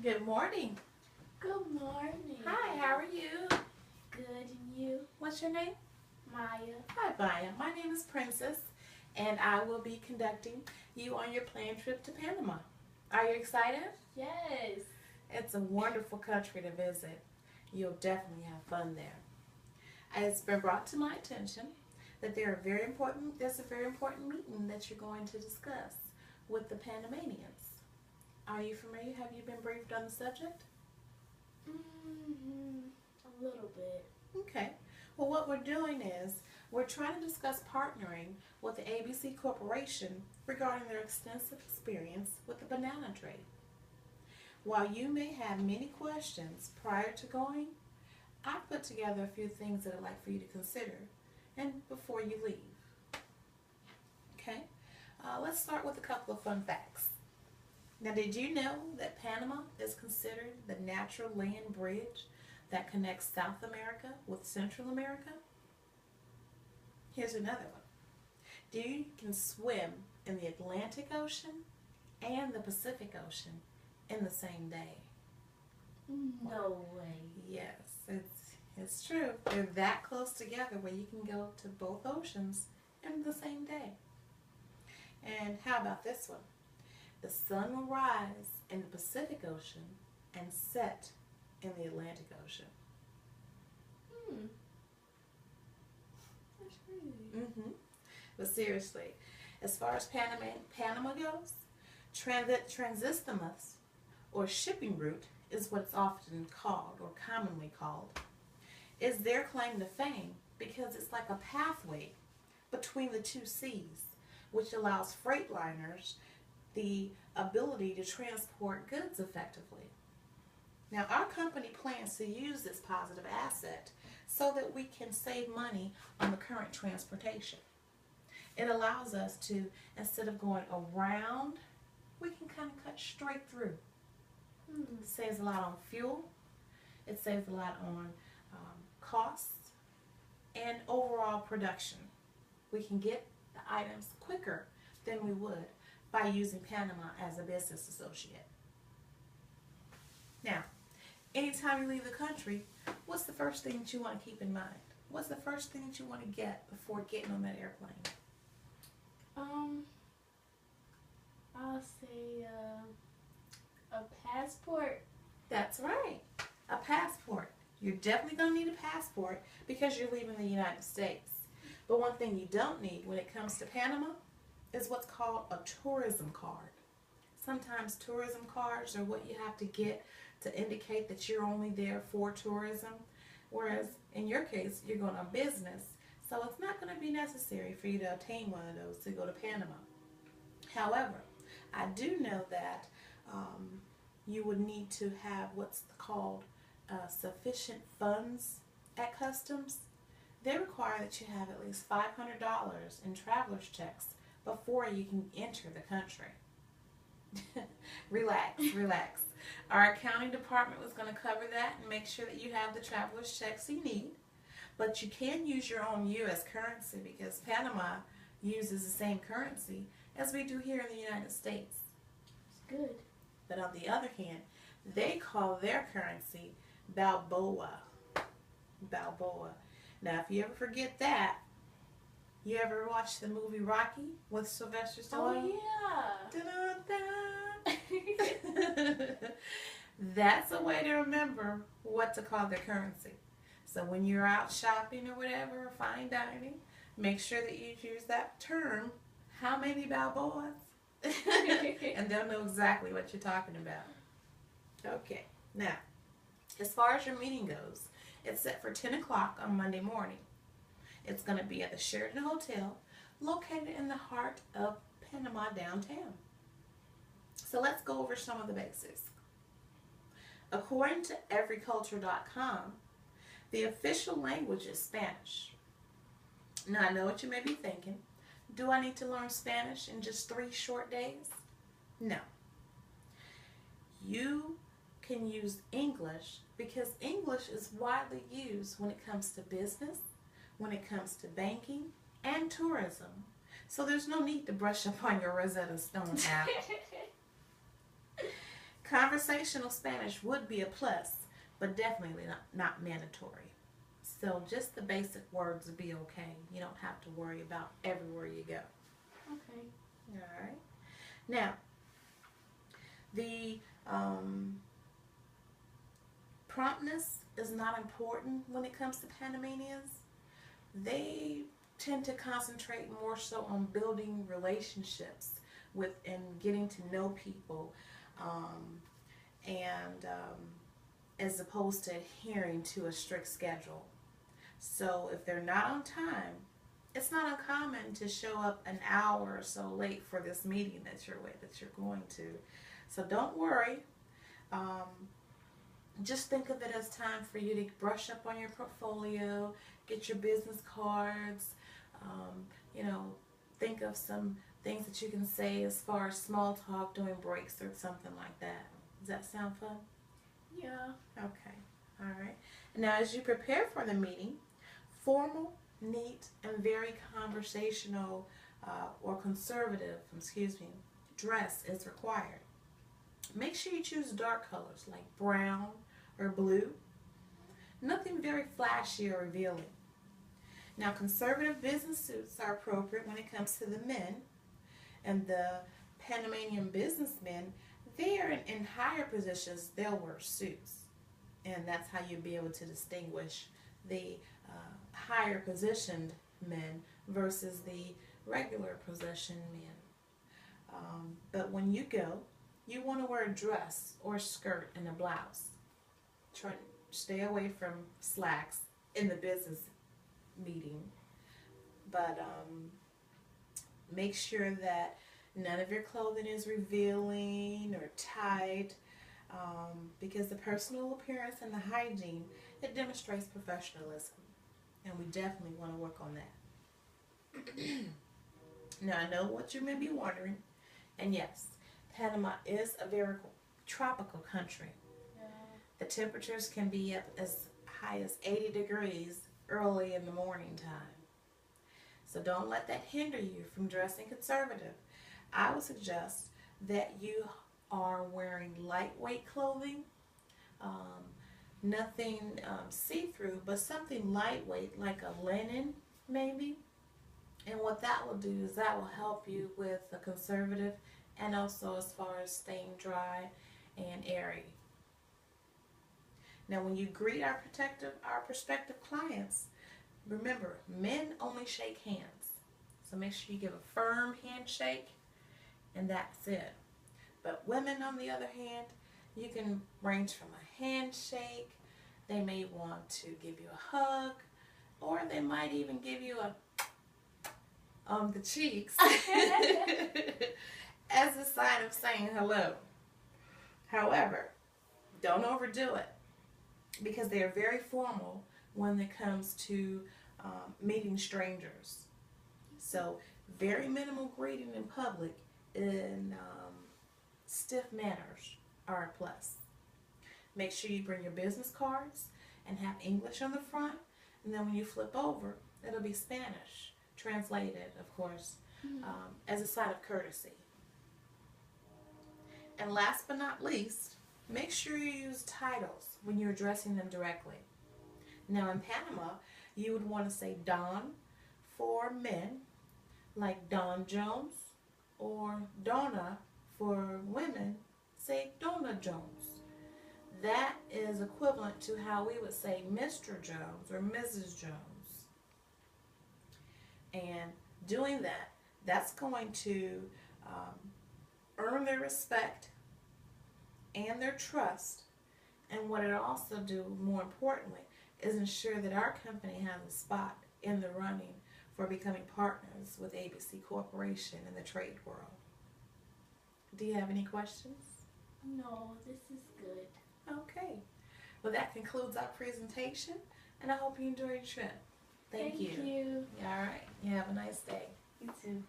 Good morning. Good morning. Hi, how are you? Good, and you? What's your name? Maya. Hi, Maya. My name is Princess, and I will be conducting you on your planned trip to Panama. Are you excited? Yes. It's a wonderful country to visit. You'll definitely have fun there. It's been brought to my attention that there's a very important meeting that you're going to discuss with the Panamanians. Are you familiar? Have you been briefed on the subject? A little bit. Okay. Well, what we're doing is we're trying to discuss partnering with the ABC Corporation regarding their extensive experience with the banana trade. While you may have many questions prior to going, I put together a few things that I'd like for you to consider and before you leave. Okay? Let's start with a couple of fun facts. Now, did you know that Panama is considered the natural land bridge that connects South America with Central America? Here's another one. You can swim in the Atlantic Ocean and the Pacific Ocean in the same day. No way. Yes, it's true. They're that close together where you can go to both oceans in the same day. And how about this one? The sun will rise in the Pacific Ocean and set in the Atlantic Ocean. That's crazy. But seriously, as far as Panama goes, transisthmus, or shipping route, is what it's often called, or commonly called, is their claim to fame because it's like a pathway between the two seas, which allows freight liners the ability to transport goods effectively. Now, our company plans to use this positive asset so that we can save money on the current transportation. It allows us to, instead of going around, we can kind of cut straight through. It saves a lot on fuel, it saves a lot on costs, and overall production. We can get the items quicker than we would by using Panama as a business associate. Now, anytime you leave the country, what's the first thing that you want to keep in mind? What's the first thing that you want to get before getting on that airplane? I'll say a passport. That's right, a passport. You're definitely going to need a passport because you're leaving the United States. But one thing you don't need when it comes to Panama is what's called a tourism card. Sometimes tourism cards are what you have to get to indicate that you're only there for tourism, whereas in your case, you're going on business, so it's not going to be necessary for you to obtain one of those to go to Panama. However, I do know that you would need to have what's called sufficient funds at customs. They require that you have at least $500 in traveler's checks before you can enter the country. Relax. Our accounting department was going to cover that and make sure that you have the traveler's checks you need. But you can use your own U.S. currency because Panama uses the same currency as we do here in the United States. It's good. But on the other hand, they call their currency Balboa. Balboa. Now, if you ever forget that, you ever watch the movie Rocky with Sylvester Stallone? Oh, yeah. Dun-dun-dun. That's a way to remember what to call their currency. So when you're out shopping or whatever, or fine dining, make sure that you use that term, how many Balboas? And they'll know exactly what you're talking about. Okay, now, as far as your meeting goes, it's set for 10 o'clock on Monday morning. It's going to be at the Sheraton Hotel, located in the heart of Panama downtown. So let's go over some of the basics. According to everyculture.com, the official language is Spanish. Now, I know what you may be thinking. Do I need to learn Spanish in just 3 short days? No. You can use English because English is widely used when it comes to business, when it comes to banking, and tourism. So there's no need to brush up on your Rosetta Stone app. Conversational Spanish would be a plus, but definitely not mandatory. So just the basic words would be okay. You don't have to worry about everywhere you go. Okay. All right. Now, the promptness is not important when it comes to Panamanians. They tend to concentrate more so on building relationships with and getting to know people, and as opposed to adhering to a strict schedule. So if they're not on time, it's not uncommon to show up an hour or so late for this meeting that you're going to. So don't worry. Just think of it as time for you to brush up on your portfolio, get your business cards, think of some things that you can say as far as small talk during breaks or something like that. Does that sound fun? Yeah. Okay. All right. Now, as you prepare for the meeting, formal, neat, and very conversational or conservative, dress is required. Make sure you choose dark colors like brown or blue. Nothing very flashy or revealing. Now, conservative business suits are appropriate when it comes to the men, and the Panamanian businessmen, they are in higher positions, they'll wear suits. And that's how you'll be able to distinguish the higher positioned men versus the regular positioned men. But when you go, you want to wear a dress or a skirt and a blouse. Try to stay away from slacks in the business meeting. But make sure that none of your clothing is revealing or tight, because the personal appearance and the hygiene, it demonstrates professionalism. And we definitely want to work on that. Now, I know what you may be wondering. And yes, Panama is a very tropical country. Yeah. The temperatures can be up as high as 80 degrees early in the morning time. So don't let that hinder you from dressing conservative. I would suggest that you are wearing lightweight clothing, nothing see-through, but something lightweight like a linen maybe. And what that will do is that will help you with the conservative and also as far as staying dry and airy. Now, when you greet our prospective clients, remember, men only shake hands. So make sure you give a firm handshake, and that's it. But women, on the other hand, you can range from a handshake. They may want to give you a hug, or they might even give you a on the cheeks as a sign of saying hello. However, don't overdo it, because they are very formal when it comes to meeting strangers. So very minimal greeting in public and stiff manners are a plus. Make sure you bring your business cards and have English on the front, and then when you flip over, it'll be Spanish, translated, of course, as a sign of courtesy. And last but not least, make sure you use titles when you're addressing them directly. Now, in Panama, you would want to say Don for men, like Don Jones, or Donna for women, say Donna Jones. That is equivalent to how we would say Mr. Jones or Mrs. Jones. And doing that, that's going to earn their respect and their trust. And what it'll also do, more importantly, is ensure that our company has a spot in the running for becoming partners with ABC Corporation in the trade world. Do you have any questions? No, this is good. Okay. Well, that concludes our presentation, and I hope you enjoyed your trip. Thank you. Thank you. All right. You have a nice day. You too.